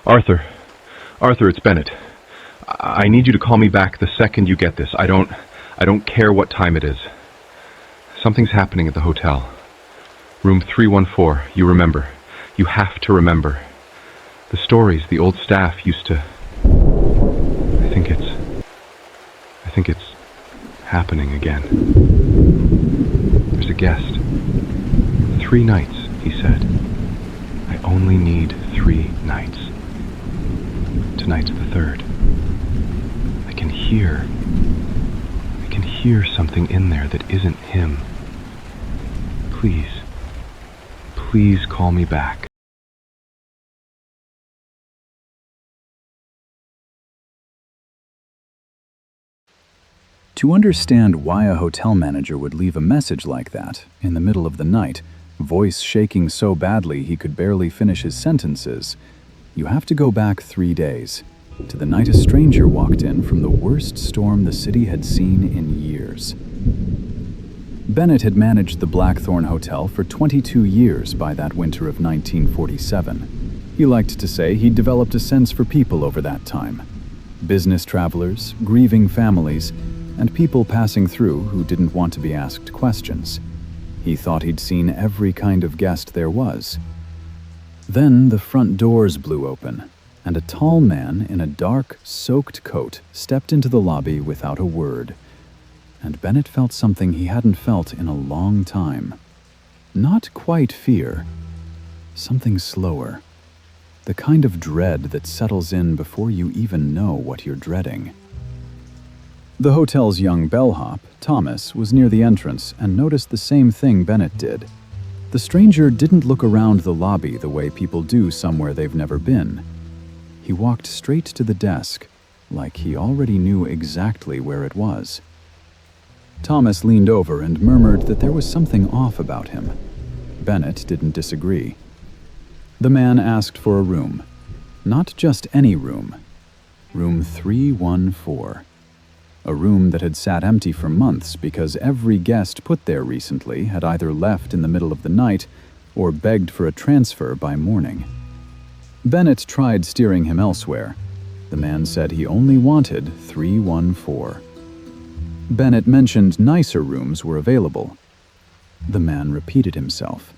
Arthur. Arthur, it's Bennett. I need you to call me back the second you get this. I don't care what time it is. Something's happening at the hotel. Room 314, you remember. You have to remember. The stories the old staff used to... I think it's happening again. There's a guest. 3 nights, he said. I only need 3 nights. Tonight's the 3rd. I can hear something in there that isn't him. Please call me back. To understand why a hotel manager would leave a message like that in the middle of the night, voice shaking so badly he could barely finish his sentences, you have to go back 3 days, to the night a stranger walked in from the worst storm the city had seen in years. Bennett had managed the Blackthorne Hotel for 22 years by that winter of 1947. He liked to say he'd developed a sense for people over that time. Business travelers, grieving families, and people passing through who didn't want to be asked questions. He thought he'd seen every kind of guest there was. Then the front doors blew open, and a tall man in a dark, soaked coat stepped into the lobby without a word. And Bennett felt something he hadn't felt in a long time. Not quite fear. Something slower. The kind of dread that settles in before you even know what you're dreading. The hotel's young bellhop, Thomas, was near the entrance and noticed the same thing Bennett did. The stranger didn't look around the lobby the way people do somewhere they've never been. He walked straight to the desk, like he already knew exactly where it was. Thomas leaned over and murmured that there was something off about him. Bennett didn't disagree. The man asked for a room. Not just any room. Room 314. A room that had sat empty for months because every guest put there recently had either left in the middle of the night or begged for a transfer by morning. Bennett tried steering him elsewhere. The man said he only wanted 314. Bennett mentioned nicer rooms were available. The man repeated himself,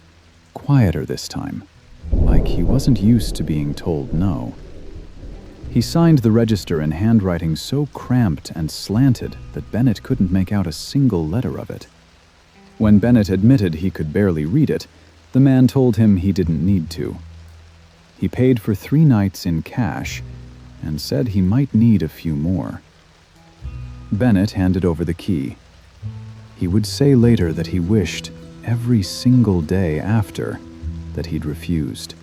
quieter this time, like he wasn't used to being told no. He signed the register in handwriting so cramped and slanted that Bennett couldn't make out a single letter of it. When Bennett admitted he could barely read it, the man told him he didn't need to. He paid for 3 nights in cash and said he might need a few more. Bennett handed over the key. He would say later that he wished, every single day after, that he'd refused.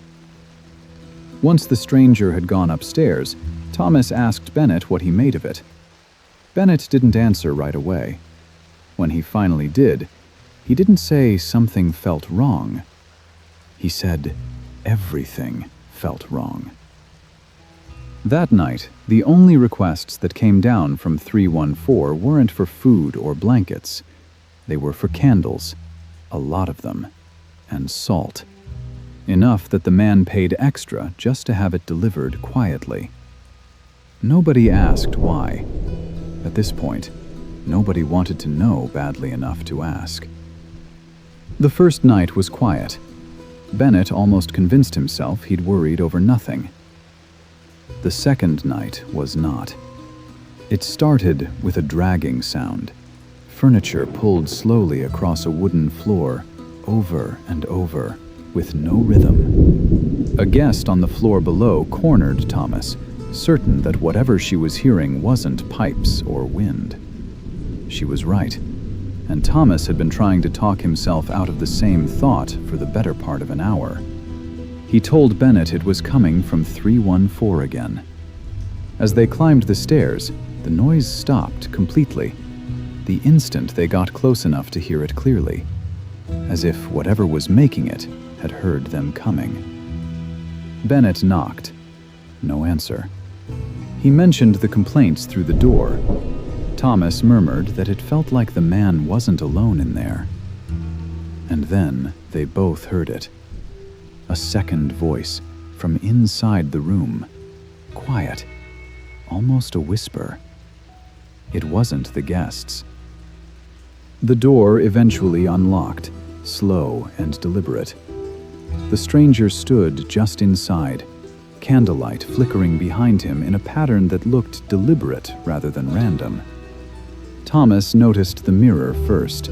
Once the stranger had gone upstairs, Thomas asked Bennett what he made of it. Bennett didn't answer right away. When he finally did, he didn't say something felt wrong. He said everything felt wrong. That night, the only requests that came down from 314 weren't for food or blankets. They were for candles, a lot of them, and salt. Enough that the man paid extra just to have it delivered quietly. Nobody asked why. At this point, nobody wanted to know badly enough to ask. The first night was quiet. Bennett almost convinced himself he'd worried over nothing. The second night was not. It started with a dragging sound. Furniture pulled slowly across a wooden floor, over and over, with no rhythm. A guest on the floor below cornered Thomas, certain that whatever she was hearing wasn't pipes or wind. She was right, and Thomas had been trying to talk himself out of the same thought for the better part of an hour. He told Bennett it was coming from 314 again. As they climbed the stairs, the noise stopped completely, the instant they got close enough to hear it clearly, as if whatever was making it had heard them coming. Bennett knocked. No answer. He mentioned the complaints through the door. Thomas murmured that it felt like the man wasn't alone in there. And then they both heard it. A second voice, from inside the room. Quiet, almost a whisper. It wasn't the guests. The door eventually unlocked, slow and deliberate. The stranger stood just inside, candlelight flickering behind him in a pattern that looked deliberate rather than random. Thomas noticed the mirror first,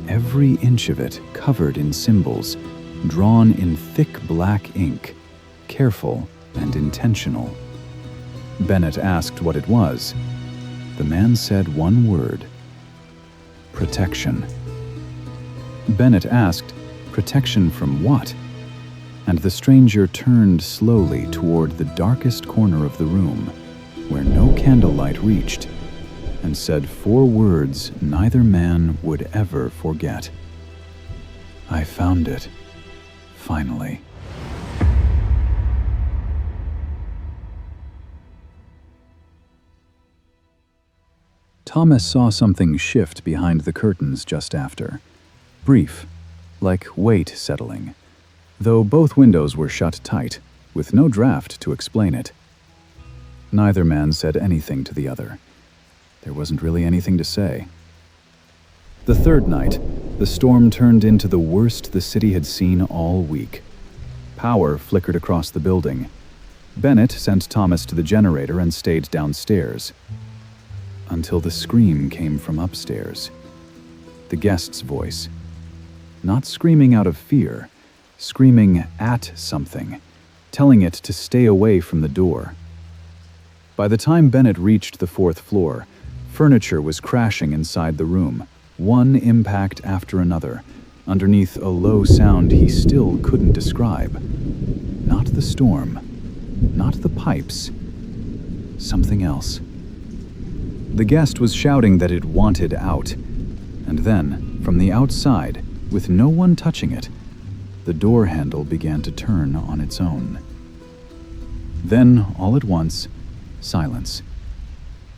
every inch of it covered in symbols, drawn in thick black ink, careful and intentional. Bennett asked what it was. The man said one word: protection. Bennett asked, protection from what? And the stranger turned slowly toward the darkest corner of the room, where no candlelight reached, and said 4 words neither man would ever forget. I found it, finally. Thomas saw something shift behind the curtains just after. Brief, like weight settling, though both windows were shut tight, with no draft to explain it. Neither man said anything to the other. There wasn't really anything to say. The third night, the storm turned into the worst the city had seen all week. Power flickered across the building. Bennett sent Thomas to the generator and stayed downstairs. Until the scream came from upstairs. The guest's voice. Not screaming out of fear, screaming at something, telling it to stay away from the door. By the time Bennett reached the 4th floor, furniture was crashing inside the room, one impact after another, underneath a low sound he still couldn't describe. Not the storm, not the pipes, something else. The guest was shouting that it wanted out, and then, from the outside, with no one touching it, the door handle began to turn on its own. Then, all at once, silence.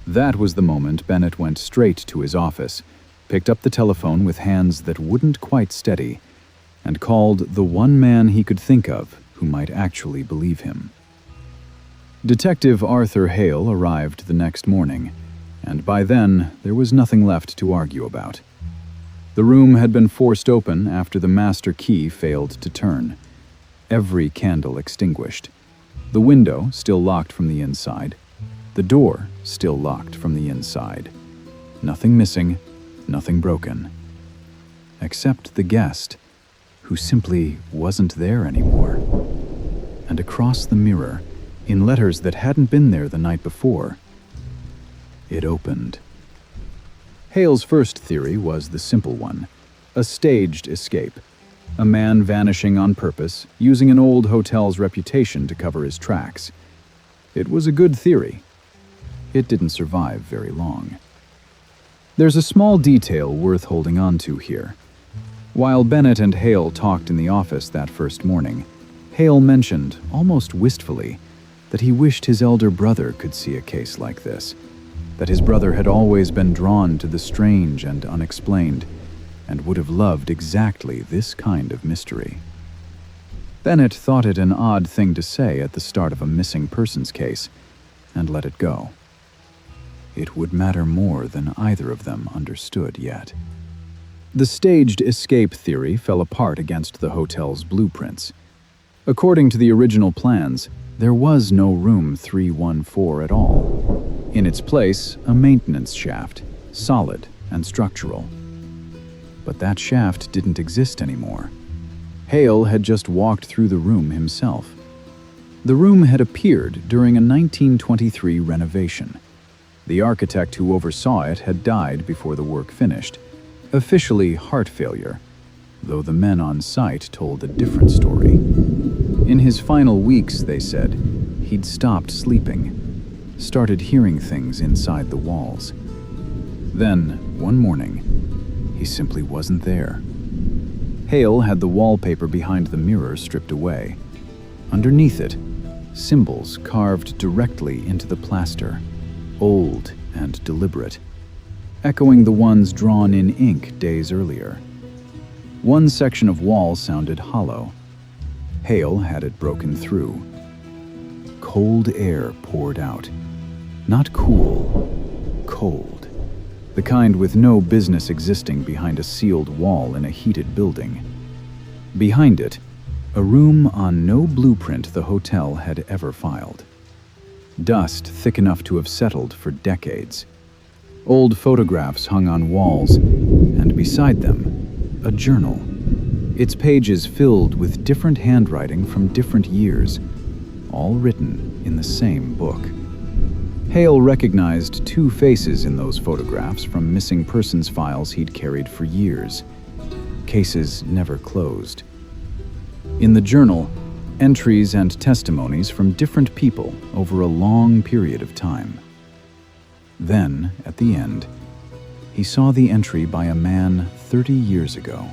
That was the moment Bennett went straight to his office, picked up the telephone with hands that wouldn't quite steady, and called the one man he could think of who might actually believe him. Detective Arthur Hale arrived the next morning, and by then there was nothing left to argue about. The room had been forced open after the master key failed to turn. Every candle extinguished. The window still locked from the inside. The door still locked from the inside. Nothing missing, nothing broken. Except the guest, who simply wasn't there anymore. And across the mirror, in letters that hadn't been there the night before, it opened. Hale's first theory was the simple one, a staged escape. A man vanishing on purpose, using an old hotel's reputation to cover his tracks. It was a good theory. It didn't survive very long. There's a small detail worth holding on to here. While Bennett and Hale talked in the office that first morning, Hale mentioned, almost wistfully, that he wished his elder brother could see a case like this, that his brother had always been drawn to the strange and unexplained, and would have loved exactly this kind of mystery. Bennett thought it an odd thing to say at the start of a missing persons case, and let it go. It would matter more than either of them understood yet. The staged escape theory fell apart against the hotel's blueprints. According to the original plans, there was no room 314 at all. In its place, a maintenance shaft, solid and structural. But that shaft didn't exist anymore. Hale had just walked through the room himself. The room had appeared during a 1923 renovation. The architect who oversaw it had died before the work finished, officially heart failure, though the men on site told a different story. In his final weeks, they said, he'd stopped sleeping, started hearing things inside the walls. Then, one morning, he simply wasn't there. Hale had the wallpaper behind the mirror stripped away. Underneath it, symbols carved directly into the plaster, old and deliberate, echoing the ones drawn in ink days earlier. One section of wall sounded hollow. Hale had it broken through, cold air poured out. Not cool, cold. The kind with no business existing behind a sealed wall in a heated building. Behind it, a room on no blueprint the hotel had ever filed. Dust thick enough to have settled for decades. Old photographs hung on walls, and beside them, a journal. Its pages filled with different handwriting from different years, all written in the same book. Hale recognized two faces in those photographs from missing persons files he'd carried for years. Cases never closed. In the journal, entries and testimonies from different people over a long period of time. Then, at the end, he saw the entry by a man 30 years ago.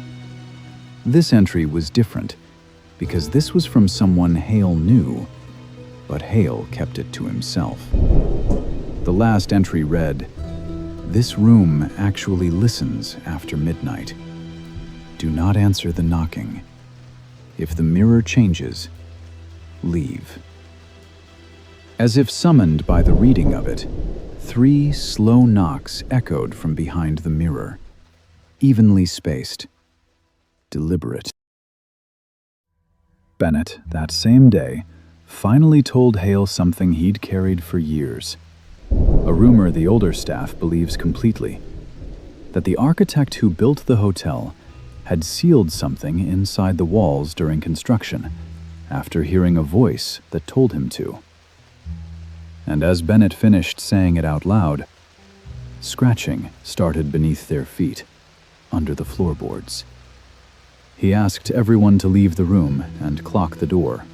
This entry was different because this was from someone Hale knew, but Hale kept it to himself. The last entry read, "This room actually listens after midnight. Do not answer the knocking. If the mirror changes, leave." As if summoned by the reading of it, 3 slow knocks echoed from behind the mirror, evenly spaced, deliberate. Bennett, that same day, finally told Hale something he'd carried for years. A rumor the older staff believes completely, that the architect who built the hotel had sealed something inside the walls during construction, after hearing a voice that told him to. And as Bennett finished saying it out loud, scratching started beneath their feet, under the floorboards. He asked everyone to leave the room and clock the door.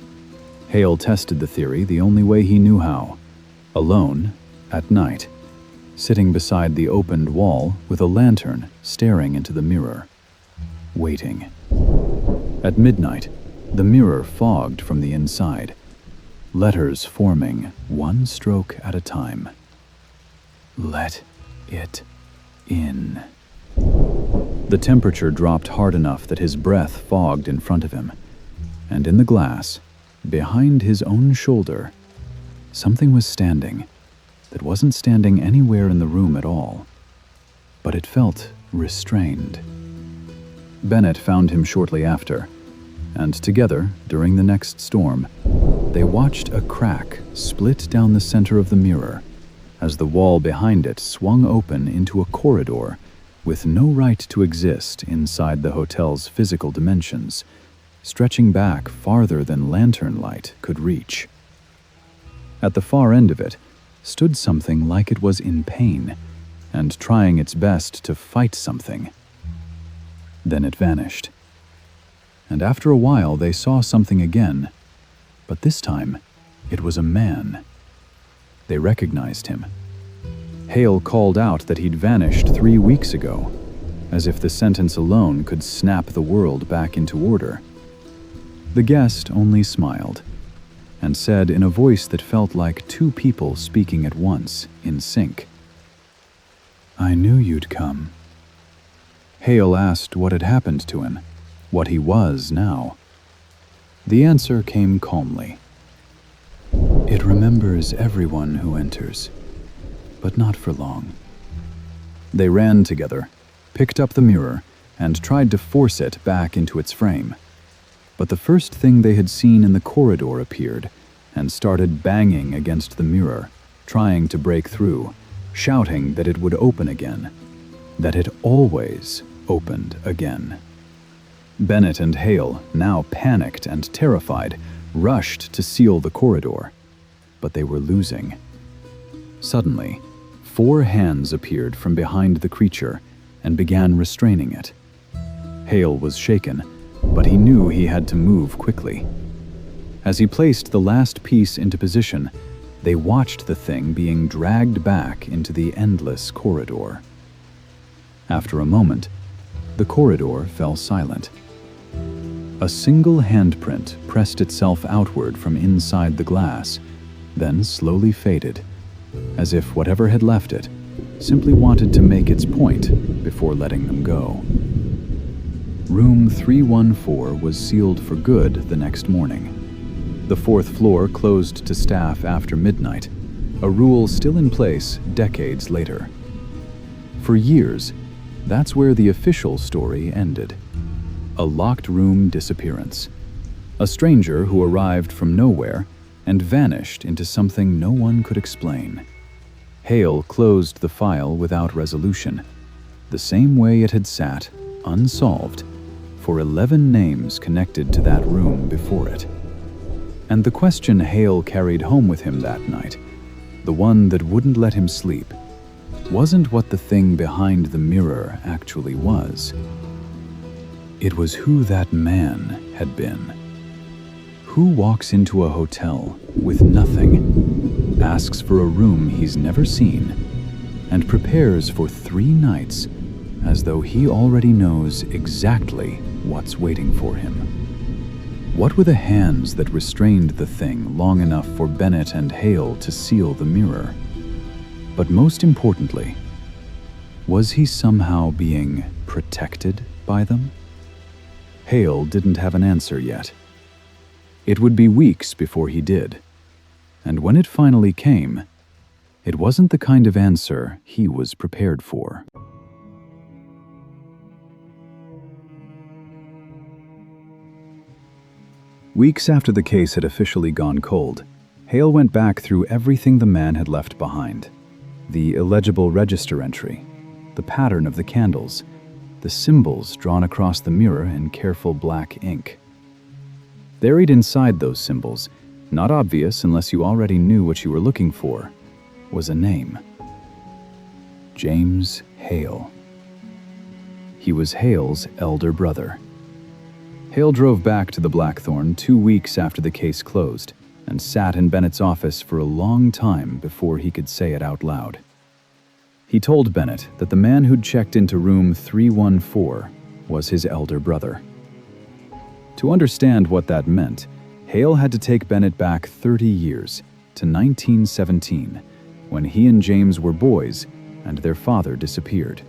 Hale tested the theory the only way he knew how, alone, at night, sitting beside the opened wall with a lantern staring into the mirror, waiting. At midnight, the mirror fogged from the inside, letters forming one stroke at a time. Let it in. The temperature dropped hard enough that his breath fogged in front of him, and in the glass, behind his own shoulder, something was standing that wasn't standing anywhere in the room at all, but it felt restrained. Bennett found him shortly after, and together, during the next storm, they watched a crack split down the center of the mirror as the wall behind it swung open into a corridor with no right to exist inside the hotel's physical dimensions, stretching back farther than lantern light could reach. At the far end of it stood something like it was in pain and trying its best to fight something. Then it vanished. And after a while they saw something again, but this time it was a man. They recognized him. Hale called out that he'd vanished 3 weeks ago, as if the sentence alone could snap the world back into order. The guest only smiled and said in a voice that felt like 2 people speaking at once, in sync, "I knew you'd come." Hale asked what had happened to him, what he was now. The answer came calmly. "It remembers everyone who enters, but not for long." They ran together, picked up the mirror, and tried to force it back into its frame. But the first thing they had seen in the corridor appeared and started banging against the mirror, trying to break through, shouting that it would open again, that it always opened again. Bennett and Hale, now panicked and terrified, rushed to seal the corridor, but they were losing. Suddenly, 4 hands appeared from behind the creature and began restraining it. Hale was shaken, but he knew he had to move quickly. As he placed the last piece into position, they watched the thing being dragged back into the endless corridor. After a moment, the corridor fell silent. A single handprint pressed itself outward from inside the glass, then slowly faded, as if whatever had left it simply wanted to make its point before letting them go. Room 314 was sealed for good the next morning. The fourth floor closed to staff after midnight, a rule still in place decades later. For years, that's where the official story ended. A locked room disappearance. A stranger who arrived from nowhere and vanished into something no one could explain. Hale closed the file without resolution, the same way it had sat, unsolved, for 11 names connected to that room before it. And the question Hale carried home with him that night, the one that wouldn't let him sleep, wasn't what the thing behind the mirror actually was. It was who that man had been. Who walks into a hotel with nothing, asks for a room he's never seen, and prepares for 3 nights as though he already knows exactly what's waiting for him? What were the hands that restrained the thing long enough for Bennett and Hale to seal the mirror? But most importantly, was he somehow being protected by them? Hale didn't have an answer yet. It would be weeks before he did. And when it finally came, it wasn't the kind of answer he was prepared for. Weeks after the case had officially gone cold, Hale went back through everything the man had left behind. The illegible register entry, the pattern of the candles, the symbols drawn across the mirror in careful black ink. Buried inside those symbols, not obvious unless you already knew what you were looking for, was a name. James Hale. He was Hale's elder brother. Hale drove back to the Blackthorne 2 weeks after the case closed and sat in Bennett's office for a long time before he could say it out loud. He told Bennett that the man who'd checked into room 314 was his elder brother. To understand what that meant, Hale had to take Bennett back 30 years to 1917, when he and James were boys and their father disappeared.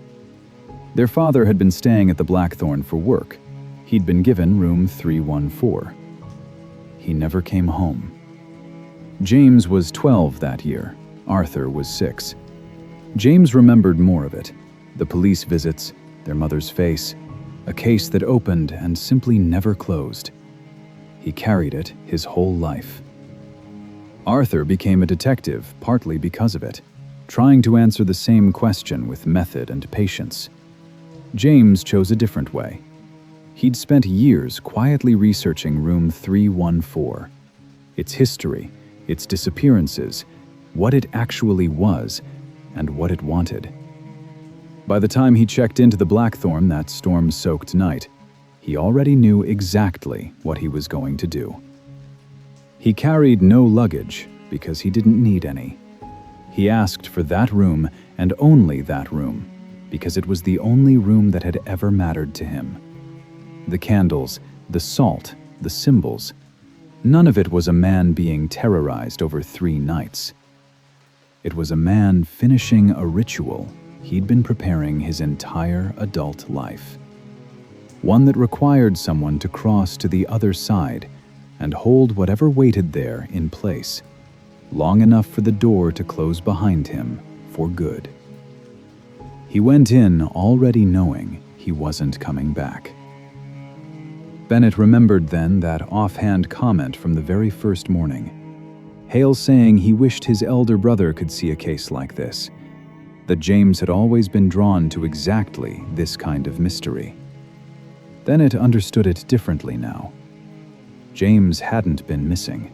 Their father had been staying at the Blackthorne for work. He'd been given room 314. He never came home. James was 12 that year. Arthur was 6. James remembered more of it. The police visits, their mother's face, a case that opened and simply never closed. He carried it his whole life. Arthur became a detective partly because of it, trying to answer the same question with method and patience. James chose a different way. He'd spent years quietly researching room 314, its history, its disappearances, what it actually was, and what it wanted. By the time he checked into the Blackthorne that storm-soaked night, he already knew exactly what he was going to do. He carried no luggage because he didn't need any. He asked for that room and only that room because it was the only room that had ever mattered to him. The candles, the salt, the symbols, none of it was a man being terrorized over 3 nights. It was a man finishing a ritual he'd been preparing his entire adult life. One that required someone to cross to the other side and hold whatever waited there in place, long enough for the door to close behind him for good. He went in already knowing he wasn't coming back. Bennett remembered then that offhand comment from the very first morning. Hale saying he wished his elder brother could see a case like this, that James had always been drawn to exactly this kind of mystery. Bennett understood it differently now. James hadn't been missing.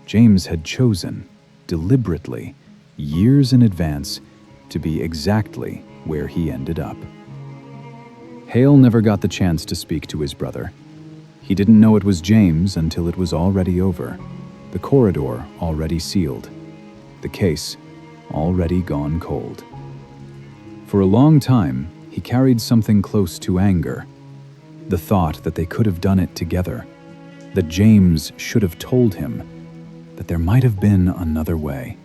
James had chosen, deliberately, years in advance, to be exactly where he ended up. Hale never got the chance to speak to his brother. He didn't know it was James until it was already over, the corridor already sealed, the case already gone cold. For a long time, he carried something close to anger, the thought that they could have done it together, that James should have told him, that there might have been another way.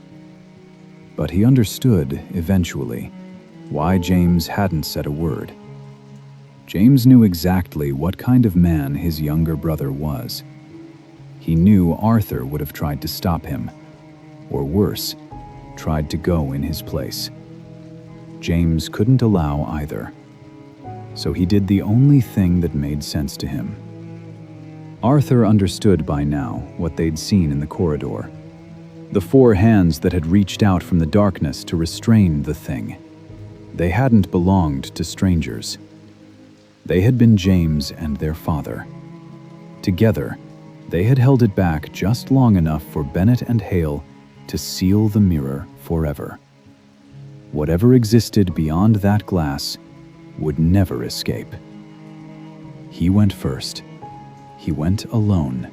But he understood, eventually, why James hadn't said a word. James knew exactly what kind of man his younger brother was. He knew Arthur would have tried to stop him, or worse, tried to go in his place. James couldn't allow either, so he did the only thing that made sense to him. Arthur understood by now what they'd seen in the corridor. The four hands that had reached out from the darkness to restrain the thing. They hadn't belonged to strangers. They had been James and their father. Together, they had held it back just long enough for Bennett and Hale to seal the mirror forever. Whatever existed beyond that glass would never escape. He went first. He went alone.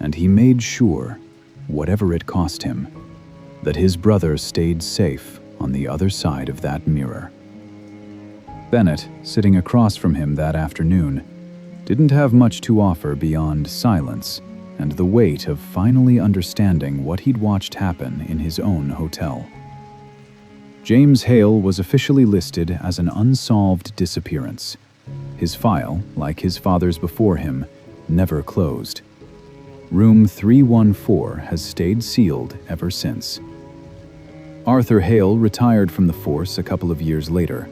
And he made sure, whatever it cost him, that his brother stayed safe on the other side of that mirror. Bennett, sitting across from him that afternoon, didn't have much to offer beyond silence and the weight of finally understanding what he'd watched happen in his own hotel. James Hale was officially listed as an unsolved disappearance. His file, like his father's before him, never closed. Room 314 has stayed sealed ever since. Arthur Hale retired from the force a couple of years later,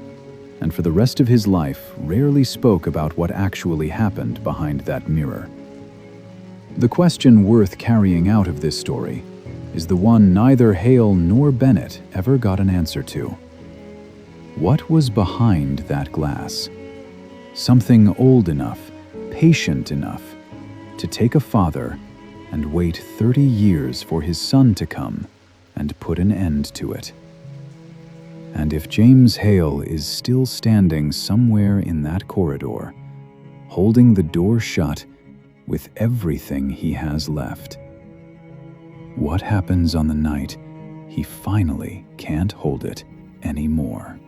and for the rest of his life rarely spoke about what actually happened behind that mirror. The question worth carrying out of this story is the one neither Hale nor Bennett ever got an answer to. What was behind that glass? Something old enough, patient enough, to take a father and wait 30 years for his son to come and put an end to it. And if James Hale is still standing somewhere in that corridor, holding the door shut with everything he has left, what happens on the night he finally can't hold it anymore?